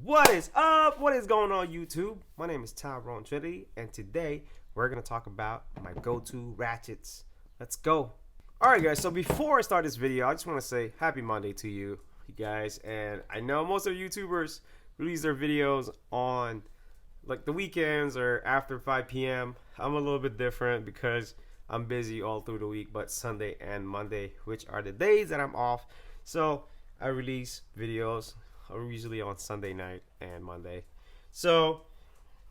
What is up? What is going on, YouTube? My name is Tyrone Trinity, and today we're going to talk about my go-to ratchets. Let's go. Alright guys, so before I start this video, I just want to say happy Monday to you guys. And I know most of YouTubers release their videos on like the weekends or after 5 p.m. I'm a little bit different because I'm busy all through the week, but Sunday and Monday, which are the days that I'm off, so I release videos usually on Sunday night and Monday. So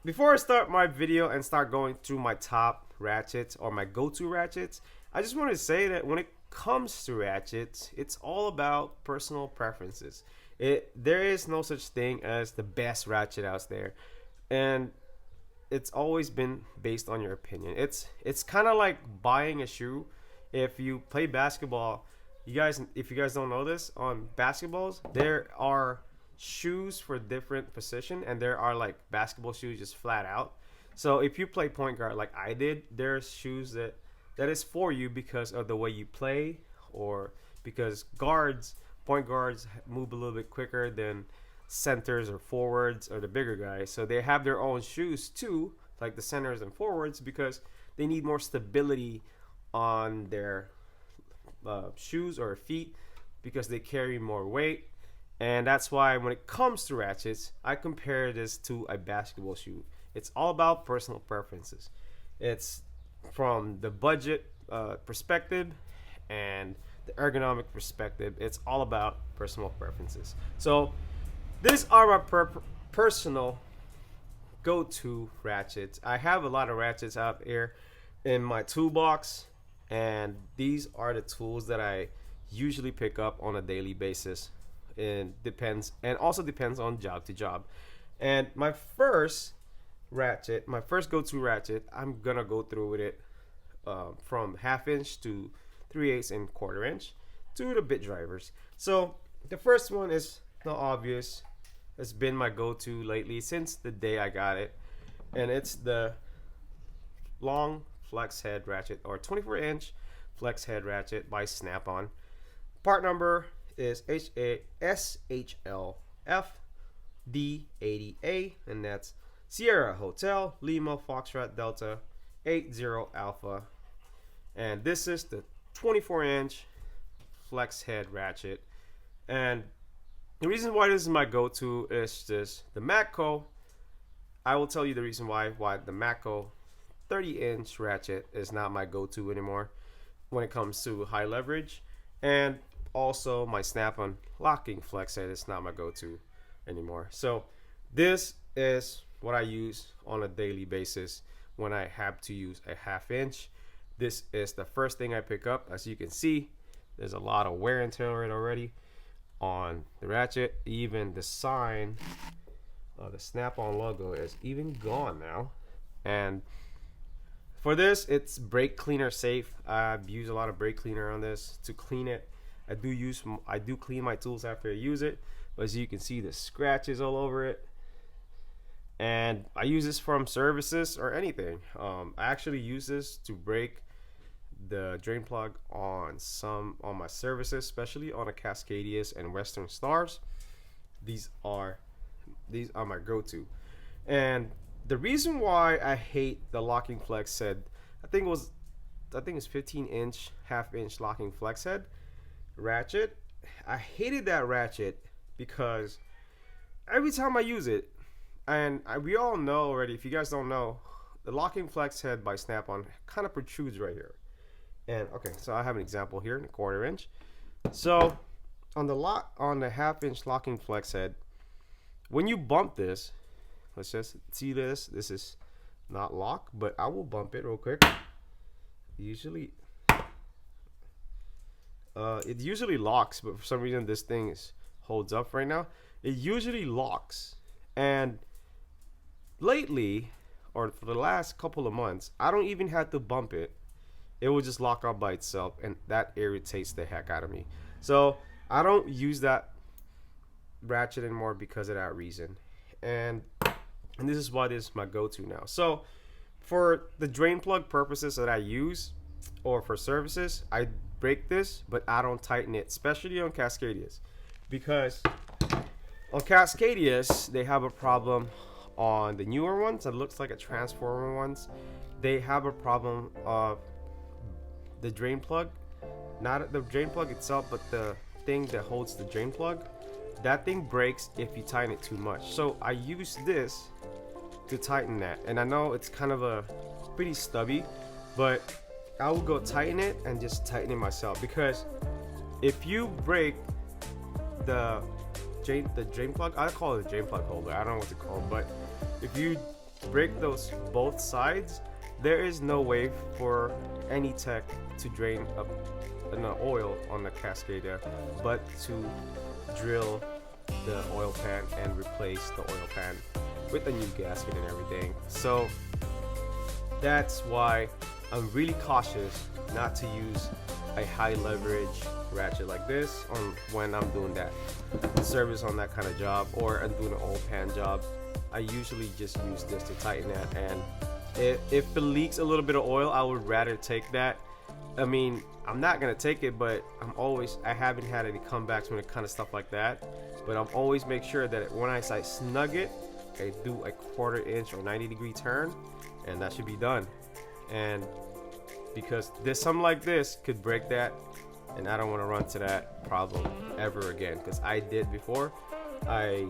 before I start my video and start going through my top ratchets or my go-to ratchets, I just want to say that when it comes to ratchets, it's all about personal preferences. There is no such thing as the best ratchet out there, and it's always been based on your opinion. It's kind of like buying a shoe. If you play basketball, if you guys don't know this, on basketballs there are shoes for different position, and there are like basketball shoes just flat out. So if you play point guard like I did, there's shoes that is for you because of the way you play, or because point guards move a little bit quicker than centers or forwards or the bigger guys. So they have their own shoes too, like the centers and forwards, because they need more stability on their shoes or feet because they carry more weight. And that's why when it comes to ratchets, I compare this to a basketball shoe. It's all about personal preferences. It's from the budget perspective and the ergonomic perspective. It's all about personal preferences. So these are my personal go-to ratchets. I have a lot of ratchets out here in my toolbox, and these are the tools that I usually pick up on a daily basis. Also depends on job to job. And my first go-to ratchet, I'm gonna go through with it from 1/2 inch to 3/8 and 1/4 inch to the bit drivers. So the first one is not obvious. It's been my go-to lately since the day I got it, and it's the long flex head ratchet, or 24-inch flex head ratchet by Snap-on. Part number is SHLFD80A, and that's Sierra Hotel Lima Foxtrot Delta 80 Alpha. And this is the 24-inch flex head ratchet. And the reason why this is my go-to is just the Matco. I will tell you the reason why the Matco 30-inch ratchet is not my go-to anymore when it comes to high leverage. And also my Snap-on locking flex head is not my go-to anymore. So this is what I use on a daily basis when I have to use a 1/2 inch. This is the first thing I pick up. As you can see, there's a lot of wear and tear already on the ratchet. Even the sign of the Snap-on logo is even gone now. And for this, it's brake cleaner safe. I've used a lot of brake cleaner on this to clean it. I do clean my tools after I use it, but as you can see, the scratches all over it. And I use this from services or anything. I actually use this to break the drain plug on my services, especially on a Cascadias and Western Stars. These are my go-to. And the reason why I hate the locking flex head, I think it's 15-inch 1/2 inch locking flex head ratchet. I hated that ratchet because every time I use it, and we all know already, if you guys don't know, the locking flex head by Snap-on kind of protrudes right here. And okay, so I have an example here in a 1/4 inch. So on the 1/2 inch locking flex head, when you bump this, let's just see this. This is not locked, but I will bump it real quick. It usually locks, but for some reason this thing holds up right now. It usually locks, and lately, or for the last couple of months, I don't even have to bump it. It will just lock up by itself, and that irritates the heck out of me. So I don't use that ratchet anymore because of that reason. And this is why this is my go-to now. So for the drain plug purposes that I use, or for services, I break this, but I don't tighten it, especially on Cascadias, because On Cascadias, they have a problem. On the newer ones, it looks like a transformer ones, they have a problem of the drain plug, not the drain plug itself, but the thing that holds the drain plug. That thing breaks if you tighten it too much. So I use this to tighten that, and I know it's kind of a pretty stubby, but I will go tighten it and just tighten it myself, because if you break the drain plug, I call it a drain plug holder, I don't know what to call it, but if you break those both sides, there is no way for any tech to drain up an oil on the Cascadia but to drill the oil pan and replace the oil pan with a new gasket and everything. So that's why I'm really cautious not to use a high leverage ratchet like this on when I'm doing that service on that kind of job, or I'm doing an oil pan job. I usually just use this to tighten that, and if it leaks a little bit of oil, I would rather take that. I mean, I'm not gonna take it, but I haven't had any comebacks when it kind of stuff like that, but I'm always make sure that when I snug it, I do a 1/4 inch or 90-degree turn, and that should be done. And because this, something like this could break that, and I don't want to run to that problem ever again, because I did before. I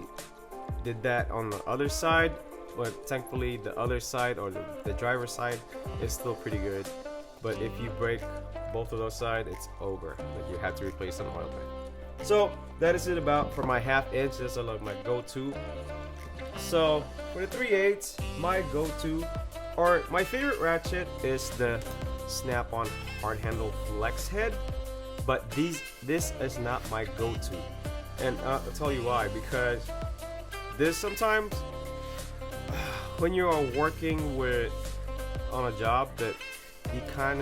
did that on the other side, but thankfully the other side, or the driver's side, is still pretty good. But if you break both of those sides, it's over. Like, you have to replace an oil pan. So that is it about for my 1/2 inch. This is like my go-to. So for the 3/8, my go-to, or my favorite ratchet, is the snap-on hard handle flex head. But this is not my go-to, and I'll tell you why. Because this sometimes, when you are working on a job that you kind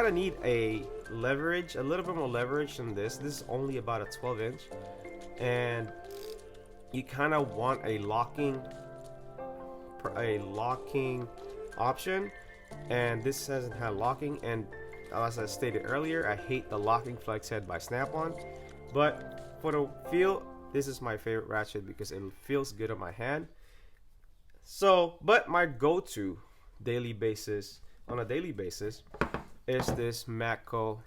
of need a leverage, a little bit more leverage than this. This is only about a 12 inch, and you kind of want a locking option, and this doesn't have locking. And as I stated earlier, I hate the locking flex head by Snap-on, but for the feel, this is my favorite ratchet because it feels good on my hand. So, but my go-to on a daily basis is this Matco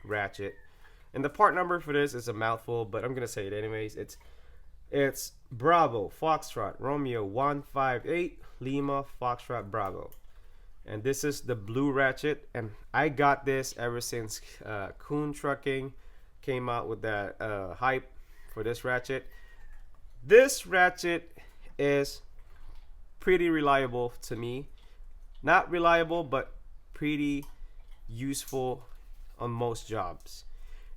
ratchet, and the part number for this is a mouthful, but I'm gonna say it anyways. It's Bravo Foxtrot Romeo 158 Lima Foxtrot Bravo, and this is the blue ratchet, and I got this ever since Kuhn Trucking came out with that hype for this ratchet. This ratchet is pretty reliable to me. Not reliable, but pretty useful on most jobs.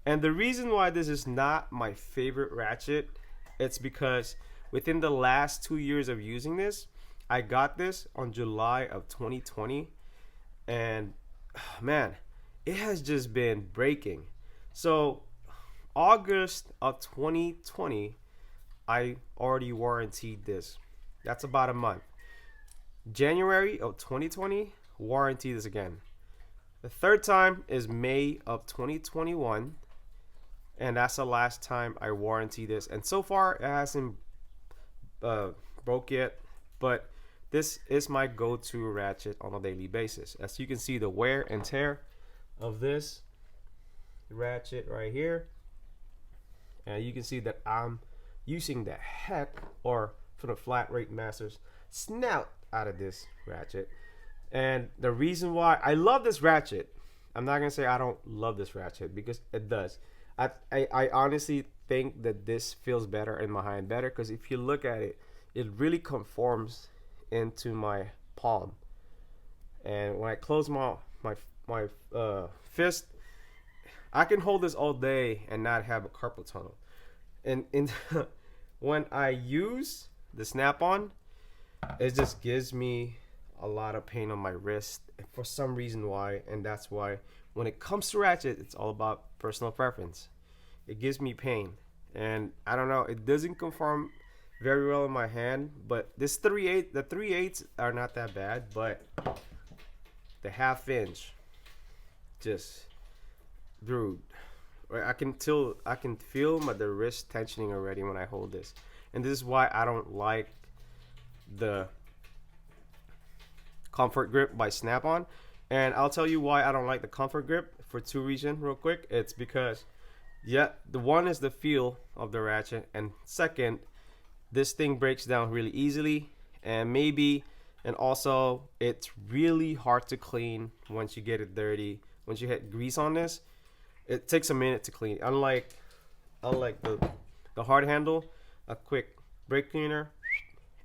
And the reason why this is not my favorite ratchet, it's because within the last 2 years of using this, I got this on July of 2020, and man, it has just been breaking. So August of 2020, I already warranted this. That's about a month. January of 2020, warranty this again. The third time is May of 2021, and that's the last time I warranty this. And so far, it hasn't broke yet, but this is my go-to ratchet on a daily basis. As you can see, the wear and tear of this ratchet right here, and you can see that I'm using the heck, or for the flat rate masters, snout out of this ratchet. And the reason why I love this ratchet, I'm not gonna say I don't love this ratchet, because it does. I honestly think that this feels better in my hand better, because if you look at it, it really conforms into my palm, and when I close my fist, I can hold this all day and not have a carpal tunnel. And when I use the Snap-on, it just gives me a lot of pain on my wrist for some reason why, and that's why when it comes to ratchet, it's all about personal preference. It gives me pain, and I don't know, it doesn't conform very well in my hand. But the 3/8s are not that bad, but the 1/2 inch, just, dude, Right, I can feel the wrist tensioning already when I hold this, and this is why I don't like the Comfort Grip by Snap-on. And I'll tell you why I don't like the Comfort Grip for two reasons real quick. It's because, yeah, the one is the feel of the ratchet, and second, this thing breaks down really easily, and also it's really hard to clean once you get it dirty. Once you hit grease on this, it takes a minute to clean. Unlike the hard handle, a quick brake cleaner,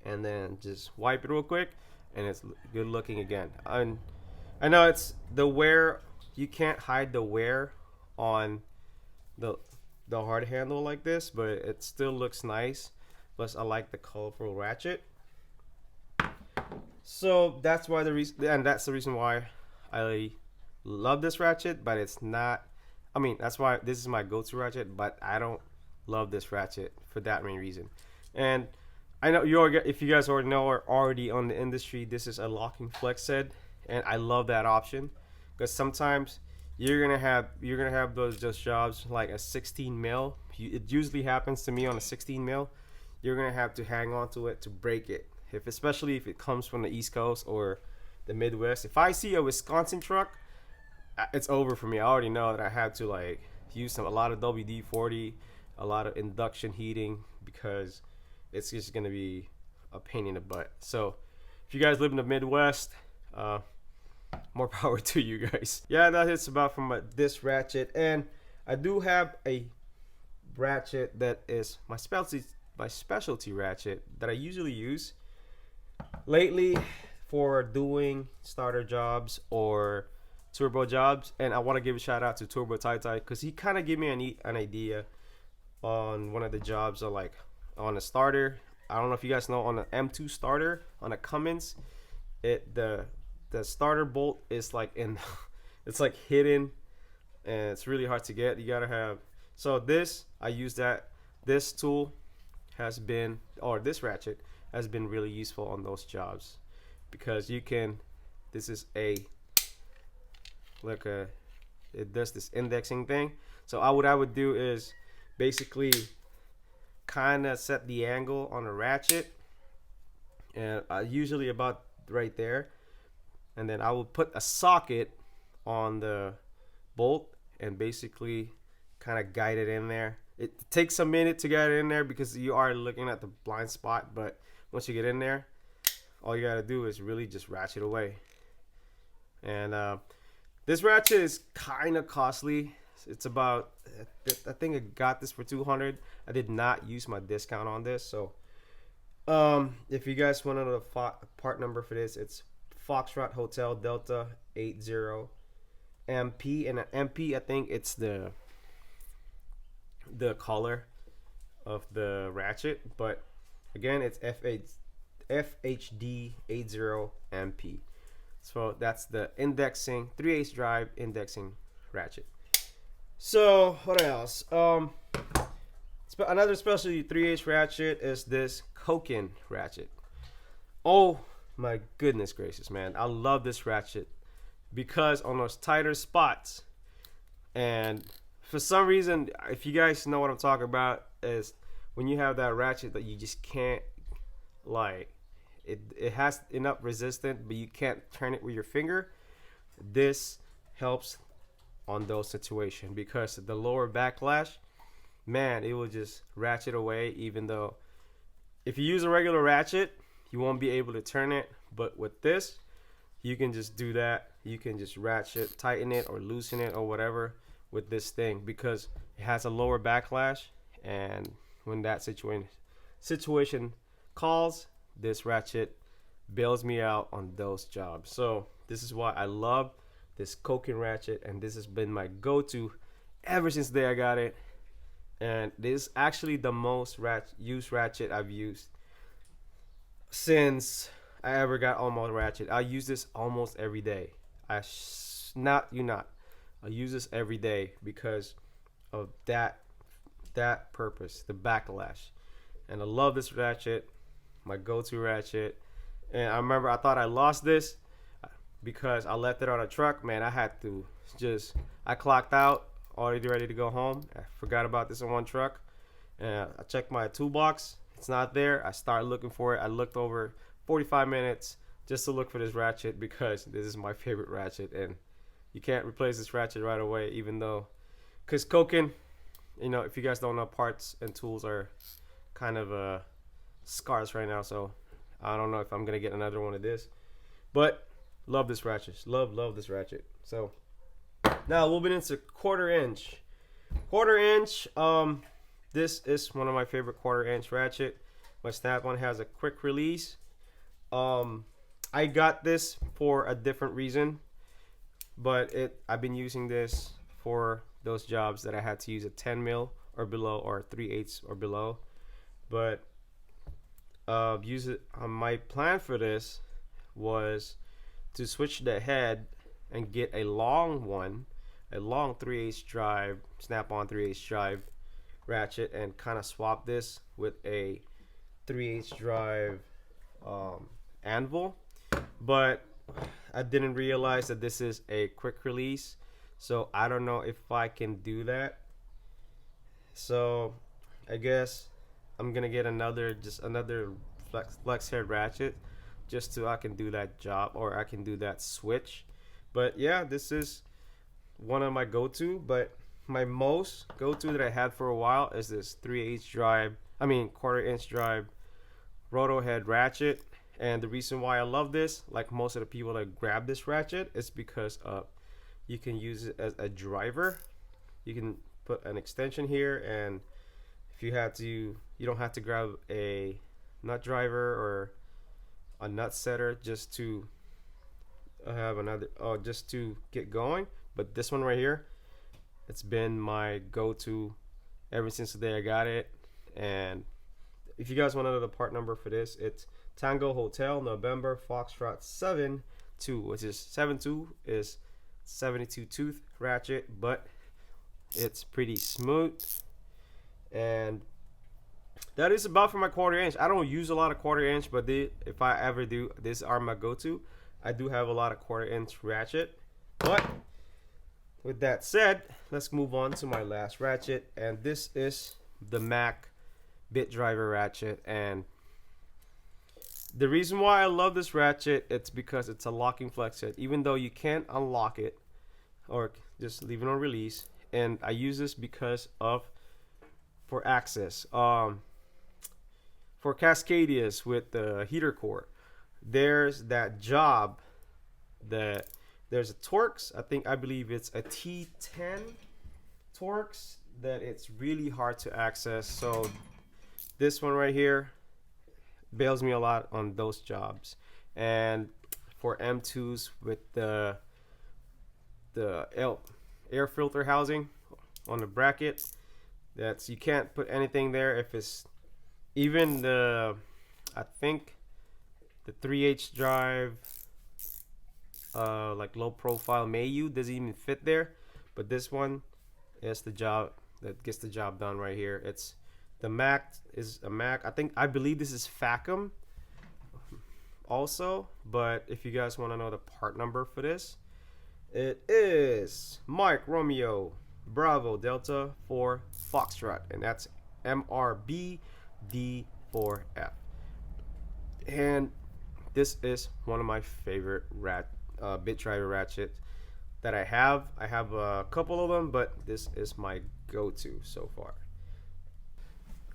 and then just wipe it real quick, and it's good looking again. I know it's the wear. You can't hide the wear on the hard handle like this, but it still looks nice. Plus, I like the colorful ratchet. So that's why that's the reason why I love this ratchet. But it's not. I mean, that's why this is my go-to ratchet. But I don't love this ratchet for that main reason. And I know if you guys already know or already on the industry, this is a locking flex head, and I love that option because sometimes you're gonna have those just jobs like a 16 mil. It usually happens to me on a 16 mil. You're gonna have to hang on to it to break it, especially if it comes from the East Coast or the Midwest. If I see a Wisconsin truck, it's over for me. I already know that I have to like use a lot of WD-40, a lot of induction heating because it's just gonna be a pain in the butt. So if you guys live in the Midwest, more power to you guys. Yeah, that is about from this ratchet, and I do have a ratchet that is my specialty ratchet that I usually use lately for doing starter jobs or turbo jobs. And I want to give a shout out to Turbo Tai Tai because he kind of gave me an idea on one of the jobs, like on a starter. I don't know if you guys know, on an M2 starter on a Cummins, the starter bolt is like it's like hidden, and it's really hard to get. You gotta have, so this, I use that. This tool has been, or this ratchet has been really useful on those jobs because you can, this is it does this indexing thing. So what I would do is basically kind of set the angle on a ratchet, and usually about right there, and then I will put a socket on the bolt and basically kind of guide it in there. It takes a minute to get it in there because you are looking at the blind spot, but once you get in there, all you gotta do is really just ratchet away. And this ratchet is kind of costly. It's about, I think I got this for $200. I did not use my discount on this. So if you guys want to know the part number for this, it's Foxtrot Hotel Delta 80 MP. And an MP, I think it's the color of the ratchet, but again, it's FHD 80 MP. So that's the indexing 3/8 drive indexing ratchet. So what else? Another specialty 3/8 ratchet is this Koken ratchet. Oh my goodness gracious, man, I love this ratchet because on those tighter spots, and for some reason, if you guys know what I'm talking about, is when you have that ratchet that you just can't, like, it has enough resistance, but you can't turn it with your finger. This helps on those situations because the lower backlash, man, it will just ratchet away. Even though if you use a regular ratchet, you won't be able to turn it, but with this, you can just do that. You can just ratchet, tighten it, or loosen it, or whatever with this thing because it has a lower backlash. And when that situation calls, this ratchet bails me out on those jobs. So this is why I love this Koken ratchet, and this has been my go-to ever since the day I got it. And this is actually the most used ratchet I've used since I ever got Almost Ratchet. I use this almost every day. I use this every day because of that purpose, the backlash. And I love this ratchet, my go-to ratchet. And I remember I thought I lost this because I left it on a truck. Man, I clocked out already ready to go home. I forgot about this in one truck. I checked my toolbox. It's not there. I started looking for it. I looked over 45 minutes just to look for this ratchet because this is my favorite ratchet, and you can't replace this ratchet right away, even though, because Koken, you know, if you guys don't know, parts and tools are kind of scarce right now, so I don't know if I'm gonna get another one of this, but love this ratchet. Love this ratchet. So now moving into quarter inch. This is one of my favorite quarter inch ratchet. My Snap-on has a quick release. I got this for a different reason, but I've been using this for those jobs that I had to use a 10 mil or below, or 3/8 or below. But use it. My plan for this was to switch the head and get a long one, a long 3/8 drive, Snap-on 3/8 drive ratchet, and kind of swap this with a 3/8 drive anvil. But I didn't realize that this is a quick release, so I don't know if I can do that. So I guess I'm gonna get another flex head ratchet just so I can do that job, or I can do that switch. But yeah, this is one of my go-to, but my most go-to that I had for a while is this 3/8 drive, quarter inch drive roto head ratchet. And the reason why I love this, like most of the people that grab this ratchet, is because you can use it as a driver. You can put an extension here, and if you had to, you don't have to grab a nut driver or a nut setter just to have another, just to get going. But this one right here, it's been my go-to ever since the day I got it. And if you guys want to know the part number for this, it's Tango Hotel November Foxtrot 72, which is 72 is 72 tooth ratchet, but it's pretty smooth. And that is about for my quarter inch. I don't use a lot of quarter inch, but if I ever do, these are my go-to. I do have a lot of quarter inch ratchet. But with that said, let's move on to my last ratchet, and this is the Mac bit driver ratchet. And the reason why I love this ratchet, it's because it's a locking flex head, even though you can't unlock it or just leave it on release. And I use this because of for access. For Cascadias with the heater core, there's that job that there's a Torx, I believe it's a T10 Torx, that it's really hard to access. So this one right here bails me a lot on those jobs. And for M2s with the air filter housing on the bracket, that's, you can't put anything there. If it's even I think the 3/8 drive like low profile Mayu doesn't even fit there, but this one is the job that gets the job done right here. It's the Mac is a Mac. I believe this is FACM also, but if you guys want to know the part number for this, it is Mike Romeo Bravo Delta 4 Foxtrot, and that's MRBD4F. And this is one of my favorite bit driver ratchets that I have. I have a couple of them, but this is my go-to so far.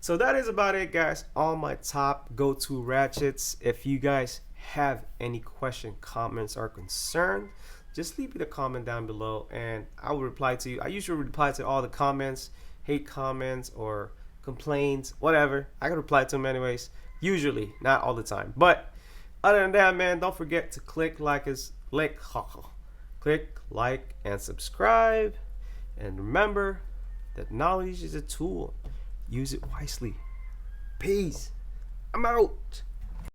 So that is about it, guys. All my top go-to ratchets. If you guys have any question, comments, or concern, just leave me the comment down below and I will reply to you. I usually reply to all the comments, hate comments or complaints, whatever. I can reply to them anyways, usually, not all the time. But other than that, man, don't forget to click like and subscribe. And remember that knowledge is a tool. Use it wisely. Peace. I'm out.